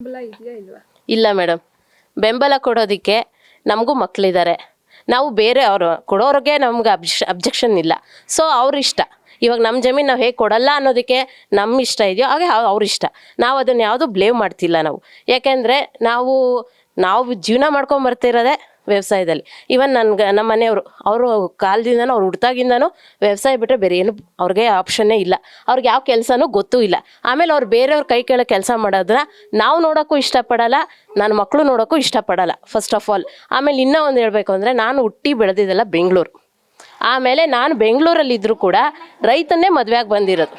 ಬೆಂಬಲ ಇದೆಯಾ ಇಲ್ವಾ? ಇಲ್ಲ ಮೇಡಮ್, ಬೆಂಬಲ ಕೊಡೋದಕ್ಕೆ ನಮಗೂ ಮಕ್ಕಳಿದ್ದಾರೆ. ನಾವು ಬೇರೆ ಅವರು ಕೊಡೋರಿಗೆ ನಮ್ಗೆ ಅಬ್ಜೆಕ್ಷನ್ ಇಲ್ಲ. ಸೊ ಅವ್ರ ಇಷ್ಟ. ಇವಾಗ ನಮ್ಮ ಜಮೀನು ನಾವು ಹೇಗೆ ಕೊಡಲ್ಲ ಅನ್ನೋದಕ್ಕೆ ನಮ್ಮ ಇಷ್ಟ ಇದೆಯೋ ಹಾಗೆ ಅವ್ರ ಇಷ್ಟ. ನಾವು ಅದನ್ನು ಯಾವುದೂ ಬ್ಲೇಮ್ ಮಾಡ್ತಿಲ್ಲ ನಾವು. ಯಾಕೆಂದರೆ ನಾವು ಜೀವನ ಮಾಡ್ಕೊಂಬರ್ತಿರೋದೇ ವ್ಯವಸಾಯದಲ್ಲಿ. ಇವನ್ ನಮ್ಮ ಮನೆಯವರು ಅವರು ಕಾಲದಿಂದನೂ ಅವ್ರು ಹುಡ್ತಾಗಿಂದನೂ ವ್ಯವಸಾಯ ಬಿಟ್ಟರೆ ಬೇರೆ ಏನು ಅವ್ರಿಗೆ ಆಪ್ಷನ್ನೇ ಇಲ್ಲ. ಅವ್ರಿಗೆ ಯಾವ ಕೆಲಸನೂ ಗೊತ್ತೂ ಇಲ್ಲ. ಆಮೇಲೆ ಅವ್ರು ಬೇರೆಯವ್ರ ಕೈ ಕೆಳಗೆ ಕೆಲಸ ಮಾಡೋದನ್ನ ನಾವು ನೋಡೋಕ್ಕೂ ಇಷ್ಟಪಡಲ್ಲ, ನನ್ನ ಮಕ್ಕಳು ನೋಡೋಕ್ಕೂ ಇಷ್ಟಪಡಲ್ಲ ಫಸ್ಟ್ ಆಫ್ ಆಲ್. ಆಮೇಲೆ ಇನ್ನೂ ಒಂದು ಹೇಳಬೇಕು ಅಂದರೆ, ನಾನು ಹುಟ್ಟಿ ಬೆಳೆದಿದ್ದೆಲ್ಲ ಬೆಂಗಳೂರು. ಆಮೇಲೆ ನಾನು ಬೆಂಗಳೂರಲ್ಲಿದ್ದರೂ ಕೂಡ ರೈತನ್ನೇ ಮದುವೆಯಾಗಿ ಬಂದಿರೋದು.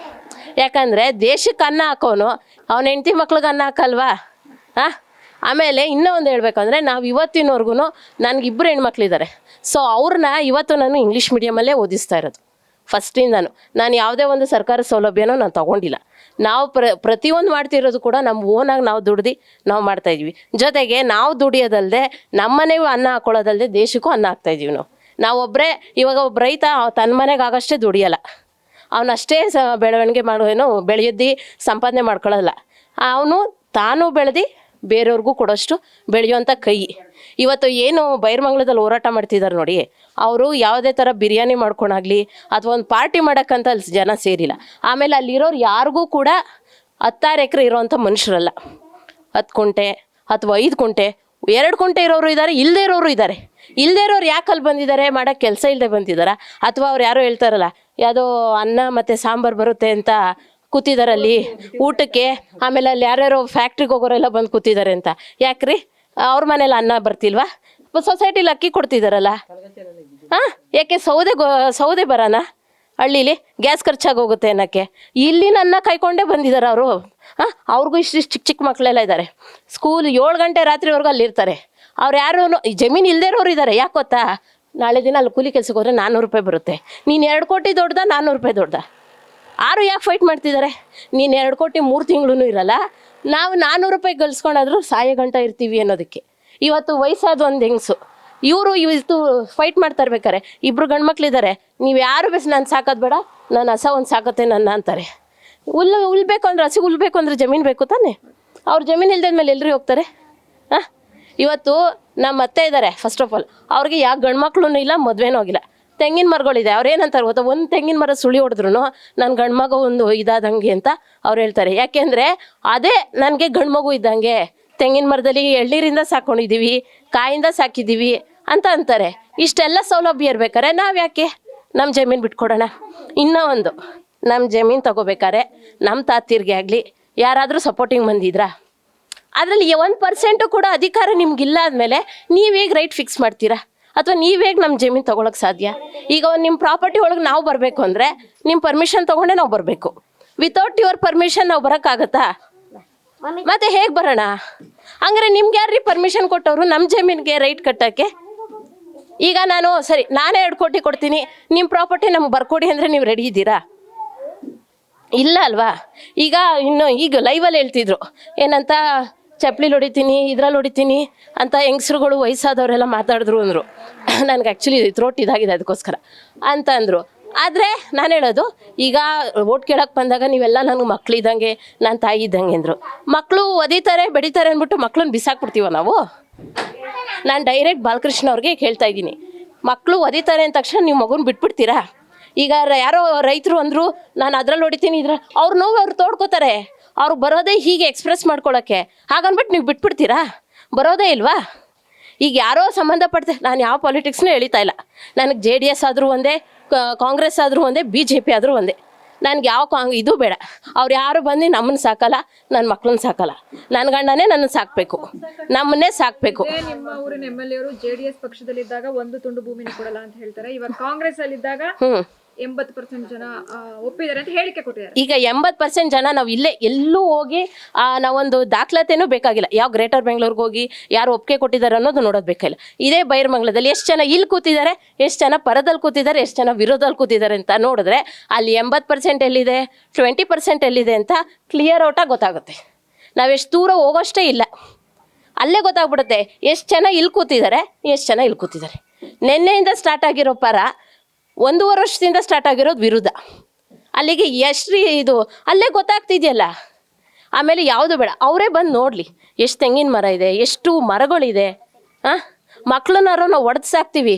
ಯಾಕಂದರೆ ದೇಶಕ್ಕೆ ಅನ್ನ ಹಾಕೋನು ಅವನ ಹೆಂಡತಿ ಮಕ್ಳಿಗೆ ಅನ್ನ ಹಾಕಲ್ವಾ? ಆಮೇಲೆ ಇನ್ನೂ ಒಂದು ಹೇಳಬೇಕಂದ್ರೆ, ನಾವು ಇವತ್ತಿನವರೆಗೂ ನನಗಿಬ್ಬರು ಹೆಣ್ಮಕ್ಳಿದ್ದಾರೆ. ಸೊ ಅವ್ರನ್ನ ಇವತ್ತು ನಾನು ಇಂಗ್ಲೀಷ್ ಮೀಡಿಯಮಲ್ಲೇ ಓದಿಸ್ತಾ ಇರೋದು ಫಸ್ಟಿಂದನೂ. ನಾನು ಯಾವುದೇ ಒಂದು ಸರ್ಕಾರ ಸೌಲಭ್ಯನೂ ನಾನು ತೊಗೊಂಡಿಲ್ಲ. ನಾವು ಪ್ರತಿಯೊಂದು ಮಾಡ್ತಿರೋದು ಕೂಡ ನಮ್ಮ ಓನಾಗಿ ನಾವು ದುಡ್ದು ನಾವು ಮಾಡ್ತಾಯಿದ್ವಿ. ಜೊತೆಗೆ ನಾವು ದುಡಿಯೋದಲ್ಲದೆ ನಮ್ಮನೆಗೂ ಅನ್ನ ಹಾಕೊಳ್ಳೋದಲ್ಲದೆ ದೇಶಕ್ಕೂ ಅನ್ನ ಹಾಕ್ತಾಯಿದ್ದೀವಿ ನಾವು ಒಬ್ಬರೇ. ಇವಾಗ ಒಬ್ಬ ರೈತ ತನ್ನ ಮನೆಗೆ ಆಗಷ್ಟೇ ದುಡಿಯಲ್ಲ, ಅವನಷ್ಟೇ ಬೆಳವಣಿಗೆ ಬೆಳೆಯೋದು ಸಂಪಾದನೆ ಮಾಡ್ಕೊಳ್ಳಲ್ಲ. ಅವನು ತಾನು ಬೆಳೆದು ಬೇರೆಯವ್ರಿಗೂ ಕೊಡೋಷ್ಟು ಬೆಳೆಯುವಂಥ ಕೈ. ಇವತ್ತು ಏನು ಬೈರಮಂಗಲದಲ್ಲಿ ಹೋರಾಟ ಮಾಡ್ತಿದ್ದಾರೆ ನೋಡಿ, ಅವರು ಯಾವುದೇ ಥರ ಬಿರಿಯಾನಿ ಮಾಡ್ಕೊಳಾಗಲಿ ಅಥವಾ ಒಂದು ಪಾರ್ಟಿ ಮಾಡೋಕ್ಕಂತ ಅಲ್ಲಿ ಜನ ಸೇರಿಲ್ಲ. ಆಮೇಲೆ ಅಲ್ಲಿರೋರು ಯಾರಿಗೂ ಕೂಡ 10 ಎಕರೆ ಇರೋವಂಥ ಮನುಷ್ಯರಲ್ಲ. 10 ಕುಂಟೆ ಅಥವಾ 5 ಕುಂಟೆ 2 ಕುಂಟೆ ಇರೋರು ಇದ್ದಾರೆ, ಇಲ್ಲದೇ ಇರೋರು ಇದ್ದಾರೆ. ಇಲ್ಲದೇ ಇರೋರು ಯಾಕೆ ಅಲ್ಲಿ ಬಂದಿದ್ದಾರೆ? ಮಾಡೋಕ್ಕೆ ಕೆಲಸ ಇಲ್ಲದೆ ಬಂದಿದ್ದಾರಾ? ಅಥವಾ ಅವ್ರು ಯಾರೋ ಹೇಳ್ತಾರಲ್ಲ, ಯಾವುದೋ ಅನ್ನ ಮತ್ತು ಸಾಂಬಾರು ಬರುತ್ತೆ ಅಂತ ಕೂತಿದ್ದಾರಲ್ಲಿ ಊಟಕ್ಕೆ. ಆಮೇಲೆ ಅಲ್ಲಿ ಯಾರ್ಯಾರೋ ಫ್ಯಾಕ್ಟ್ರಿಗೆ ಹೋಗೋರೆಲ್ಲ ಬಂದು ಕೂತಿದ್ದಾರೆ ಅಂತ. ಯಾಕ್ರಿ ಅವ್ರ ಮನೇಲಿ ಅನ್ನ ಬರ್ತಿಲ್ವಾ? ಸೊಸೈಟಿಲಿ ಅಕ್ಕಿ ಕೊಡ್ತಿದ್ದಾರಲ್ಲ. ಯಾಕೆ ಸೌದೆ ಬರೋಣ ಹಳ್ಳೀಲಿ ಗ್ಯಾಸ್ ಖರ್ಚಾಗಿ ಹೋಗುತ್ತೆ ಅನ್ನೋಕ್ಕೆ. ಇಲ್ಲಿನ ಅನ್ನ ಕಾಯ್ಕೊಂಡೇ ಬಂದಿದ್ದಾರೆ ಅವರು. ಅವ್ರಿಗೂ ಇಷ್ಟಿಷ್ಟು ಚಿಕ್ಕ ಚಿಕ್ಕ ಮಕ್ಕಳೆಲ್ಲ ಇದ್ದಾರೆ. ಸ್ಕೂಲ್ 7 ಗಂಟೆ ರಾತ್ರಿವರೆಗೂ ಅಲ್ಲಿರ್ತಾರೆ. ಅವ್ರು ಯಾರು ಜಮೀನು ಇಲ್ಲದೇ ಇರೋರು ಇದ್ದಾರೆ. ಯಾಕೆ ಗೊತ್ತಾ? ನಾಳೆ ದಿನ ಅಲ್ಲಿ ಕೂಲಿ ಕೆಲ್ಸಕ್ಕೆ ಹೋದರೆ 400 ರೂಪಾಯಿ ಬರುತ್ತೆ. ನೀನು 2 ಕೋಟಿ ದೊಡ್ಡದ 400 ರೂಪಾಯಿ ದೊಡ್ಡದ? ಯಾರು ಯಾಕೆ ಫೈಟ್ ಮಾಡ್ತಿದ್ದಾರೆ? ನೀನು 2 ಕೋಟಿ 3 ತಿಂಗಳೂ ಇರಲ್ಲ, ನಾವು 400 ರೂಪಾಯಿ ಗಳಿಸ್ಕೊಂಡಾದ್ರೂ ಸಾಯೋ ಗಂಟ ಇರ್ತೀವಿ ಅನ್ನೋದಕ್ಕೆ. ಇವತ್ತು ವಯಸ್ಸಾದ ಒಂದು ಹೆಂಗಸು ಇವರು ಇವತ್ತು ಫೈಟ್ ಮಾಡ್ತಾ ಇರ್ಬೇಕಾರೆ, 2 ಗಂಡು ಮಕ್ಳಿದ್ದಾರೆ, ನೀವು ಯಾರು ನಾನು ಸಾಕೋದು ಬೇಡ, ನಾನು ಹಸ ಒಂದು ಸಾಕತ್ತೆ ನನ್ನ ಅಂತಾರೆ. ಉಲ್ಬೇಕು ಅಂದ್ರೆ ಹಸಿಗೆ ಉಲ್ಬೇಕು ಅಂದ್ರೆ ಜಮೀನು ಬೇಕು ತಾನೆ. ಅವ್ರು ಜಮೀನು ಇಲ್ದ ಮೇಲೆ ಎಲ್ಲರೂ ಹೋಗ್ತಾರೆ. ಇವತ್ತು ನಮ್ಮ ಅತ್ತೆ ಇದ್ದಾರೆ, ಫಸ್ಟ್ ಆಫ್ ಆಲ್ ಅವ್ರಿಗೆ ಯಾವ ಗಂಡು ಮಕ್ಳು ಇಲ್ಲ, ಮದುವೆನೂ ಆಗಿಲ್ಲ. ತೆಂಗಿನ ಮರಗಳಿದೆ. ಅವ್ರು ಏನಂತಾರೆ ಗೊತ್ತಾ? ಒಂದು ತೆಂಗಿನ ಮರ ಸುಳಿ ಹೊಡೆದ್ರು ನನ್ನ ಗಂಡು ಮಗ ಒಂದು ಇದಾದಂಗೆ ಅಂತ ಅವ್ರು ಹೇಳ್ತಾರೆ. ಯಾಕೆಂದರೆ ಅದೇ ನನಗೆ ಗಂಡು ಮಗು ಇದ್ದಂಗೆ. ತೆಂಗಿನ ಮರದಲ್ಲಿ ಎಳ್ನೀರಿಂದ ಸಾಕೊಂಡಿದ್ದೀವಿ, ಕಾಯಿಂದ ಸಾಕಿದ್ದೀವಿ ಅಂತ ಅಂತಾರೆ. ಇಷ್ಟೆಲ್ಲ ಸೌಲಭ್ಯ ಇರ್ಬೇಕಾರೆ ನಾವು ಯಾಕೆ ನಮ್ಮ ಜಮೀನು ಬಿಟ್ಕೊಡೋಣ? ಇನ್ನೂ ಒಂದು, ನಮ್ಮ ಜಮೀನು ತಗೋಬೇಕಾರೆ ನಮ್ಮ ತಾತಿರ್ಗೆ ಆಗಲಿ ಯಾರಾದರೂ ಸಪೋರ್ಟಿಂಗ್ ಬಂದಿದ್ರಾ? ಅದರಲ್ಲಿ 1% ಕೂಡ ಅಧಿಕಾರ ನಿಮಗಿಲ್ಲ ಆದಮೇಲೆ ನೀವು ಹೇಗೆ ರೈಟ್ ಫಿಕ್ಸ್ ಮಾಡ್ತೀರಾ? ಅಥವಾ ನೀವು ಹೇಗೆ ನಮ್ಮ ಜಮೀನು ತೊಗೊಳಕ್ಕೆ ಸಾಧ್ಯ? ಈಗ ನಿಮ್ಮ ಪ್ರಾಪರ್ಟಿ ಒಳಗೆ ನಾವು ಬರಬೇಕು ಅಂದರೆ ನಿಮ್ಮ ಪರ್ಮಿಷನ್ ತೊಗೊಂಡೆ ನಾವು ಬರಬೇಕು. ವಿತೌಟ್ ಯುವರ್ ಪರ್ಮಿಷನ್ ನಾವು ಬರೋಕ್ಕಾಗತ್ತಾ? ಮತ್ತೆ ಹೇಗೆ ಬರೋಣ? ಹಂಗಾರೆ ನಿಮ್ಗೆ ಯಾರ್ರೀ ಪರ್ಮಿಷನ್ ಕೊಟ್ಟವರು ನಮ್ಮ ಜಮೀನಿಗೆ ರೈಟ್ ಕಟ್ಟೋಕ್ಕೆ? ಈಗ ನಾನು ಸರಿ ನಾನೇ 2 ಕೋಟಿ ಕೊಡ್ತೀನಿ, ನಿಮ್ಮ ಪ್ರಾಪರ್ಟಿ ನಮ್ಗೆ ಬರ್ಕೊಡಿ ಅಂದರೆ ನೀವು ರೆಡಿ ಇದ್ದೀರಾ? ಇಲ್ಲ ಅಲ್ವಾ? ಈಗ ಲೈವಲ್ಲಿ ಹೇಳ್ತಿದ್ರು ಏನಂತ, ಚಪ್ಪಲಿ ಹೊಡಿತೀನಿ, ಇದ್ರಲ್ಲಿ ಹೊಡಿತೀನಿ ಅಂತ ಹೆಂಗಸ್ರುಗಳು ವಯಸ್ಸಾದವರೆಲ್ಲ ಮಾತಾಡಿದ್ರು ಅಂದರು. ನನಗೆ ಆ್ಯಕ್ಚುಲಿ ಥ್ರೋಟ್ ಇದಾಗಿದೆ ಅದಕ್ಕೋಸ್ಕರ ಅಂತ ಅಂದರು. ಆದರೆ ನಾನು ಹೇಳೋದು, ಈಗ ಓಟ್ ಕೇಳಕ್ಕೆ ಬಂದಾಗ ನೀವೆಲ್ಲ ನನಗೆ ಮಕ್ಳಿದ್ದಂಗೆ, ನನ್ನ ತಾಯಿ ಇದ್ದಂಗೆ ಅಂದರು. ಮಕ್ಕಳು ಒದಿತಾರೆ ಬೆಡಿತಾರೆ ಅಂದ್ಬಿಟ್ಟು ಮಕ್ಳನ್ನ ಬಿಸಾಕ್ಬಿಡ್ತೀವ ನಾವು? ನಾನು ಡೈರೆಕ್ಟ್ ಬಾಲಕೃಷ್ಣ ಅವ್ರಿಗೆ ಹೇಳ್ತಾ ಇದ್ದೀನಿ, ಮಕ್ಕಳು ಒದಿತಾರೆ ಅಂದ ತಕ್ಷಣ ನೀವು ಮಗುನ ಬಿಟ್ಬಿಡ್ತೀರಾ? ಈಗ ಯಾರೋ ರೈತರು ಅಂದರು ನಾನು ಅದ್ರಲ್ಲಿ ಹೊಡಿತೀನಿ ಅವ್ರ ನೋವು ಅವ್ರು ತೋಡ್ಕೋತಾರೆ. ಅವ್ರು ಬರೋದೇ ಹೀಗೆ ಎಕ್ಸ್ಪ್ರೆಸ್ ಮಾಡ್ಕೊಳ್ಳೋಕ್ಕೆ. ಹಾಗನ್ಬಿಟ್ಟು ನೀವು ಬಿಟ್ಬಿಡ್ತೀರಾ? ಬರೋದೇ ಇಲ್ವಾ? ಈಗ ಯಾರೋ ಸಂಬಂಧಪಡ್ತಾರೆ. ನಾನು ಯಾವ ಪಾಲಿಟಿಕ್ಸ್ನೂ ಎಳಿತಾ ಇಲ್ಲ. ನನಗೆ JDS ಆದರೂ ಒಂದೇ, ಕಾಂಗ್ರೆಸ್ ಆದರೂ ಒಂದೇ, BJP ಆದರೂ ಒಂದೇ. ನನಗೆ ಯಾವ ಇದು ಬೇಡ. ಅವ್ರು ಯಾರು ಬಂದು ನಮ್ಮನ್ನು ಸಾಕಲ್ಲ, ನನ್ನ ಮಕ್ಳನ್ನ ಸಾಕಲ್ಲ. ನನ್ನ ಗಂಡನೇ ನನ್ನ ಸಾಕಬೇಕು, ನಮ್ಮನ್ನೇ ಸಾಕಬೇಕು. ನಿಮ್ಮ ಊರಿನ MLA ಅವರು JDS ಪಕ್ಷದಲ್ಲಿದ್ದಾಗ 1 ತುಂಡು ಭೂಮಿನ ಕೊಡಲ್ಲ ಅಂತ ಹೇಳ್ತಾರೆ. ಇವಾಗ ಕಾಂಗ್ರೆಸ್ ಅಲ್ಲಿದ್ದಾಗ 80% ಜನ ಒಪ್ಪಿದ್ದಾರೆ ಅಂತ ಹೇಳಿಕೆ ಕೊಟ್ಟಿದ್ದಾರೆ. ಈಗ 80% ಜನ ನಾವು ಇಲ್ಲೇ ಎಲ್ಲೂ ಹೋಗಿ ನಾವೊಂದು ದಾಖಲಾತಿನೂ ಬೇಕಾಗಿಲ್ಲ. ಯಾವ ಗ್ರೇಟರ್ ಬೆಂಗಳೂರಿಗೆ ಹೋಗಿ ಯಾರು ಒಪ್ಪಿಗೆ ಕೊಟ್ಟಿದ್ದಾರೆ ಅನ್ನೋದು ನೋಡೋದು ಬೇಕಾಗಿಲ್ಲ. ಇದೇ ಬೈರಮಂಗಲದಲ್ಲಿ ಎಷ್ಟು ಜನ ಇಲ್ಲಿ ಕೂತಿದ್ದಾರೆ, ಎಷ್ಟು ಜನ ಪರದಲ್ಲಿ ಕೂತಿದ್ದಾರೆ, ಎಷ್ಟು ಜನ ವಿರೋಧದಲ್ಲಿ ಕೂತಿದ್ದಾರೆ ಅಂತ ನೋಡಿದ್ರೆ ಅಲ್ಲಿ 80% ಎಲ್ಲಿದೆ, 20% ಎಲ್ಲಿದೆ ಅಂತ ಕ್ಲಿಯರ್ ಔಟಾಗಿ ಗೊತ್ತಾಗುತ್ತೆ. ನಾವೆಷ್ಟು ದೂರ ಹೋಗೋಷ್ಟೇ ಇಲ್ಲ, ಅಲ್ಲೇ ಗೊತ್ತಾಗ್ಬಿಡುತ್ತೆ ಎಷ್ಟು ಜನ ಇಲ್ಲಿ ಕೂತಿದ್ದಾರೆ, ಎಷ್ಟು ಜನ ಇಲ್ಲಿ ಕೂತಿದ್ದಾರೆ. ನಿನ್ನೆಯಿಂದ ಸ್ಟಾರ್ಟ್ ಆಗಿರೋ ಪರ 1.5 ವರ್ಷದಿಂದ ಸ್ಟಾರ್ಟ್ ಆಗಿರೋದು ವಿರುದ್ಧ. ಅಲ್ಲಿಗೆ ಎಷ್ಟು ಇದು ಅಲ್ಲೇ ಗೊತ್ತಾಗ್ತಿದೆಯಲ್ಲ. ಆಮೇಲೆ ಯಾವುದು ಬೇಡ, ಅವರೇ ಬಂದು ನೋಡಲಿ ಎಷ್ಟು ತೆಂಗಿನ ಮರ ಇದೆ, ಎಷ್ಟು ಮರಗಳಿದೆ. ಮಕ್ಳನ್ನಾರು ನಾವು ಒಡೆದು ಸಾಕ್ತೀವಿ.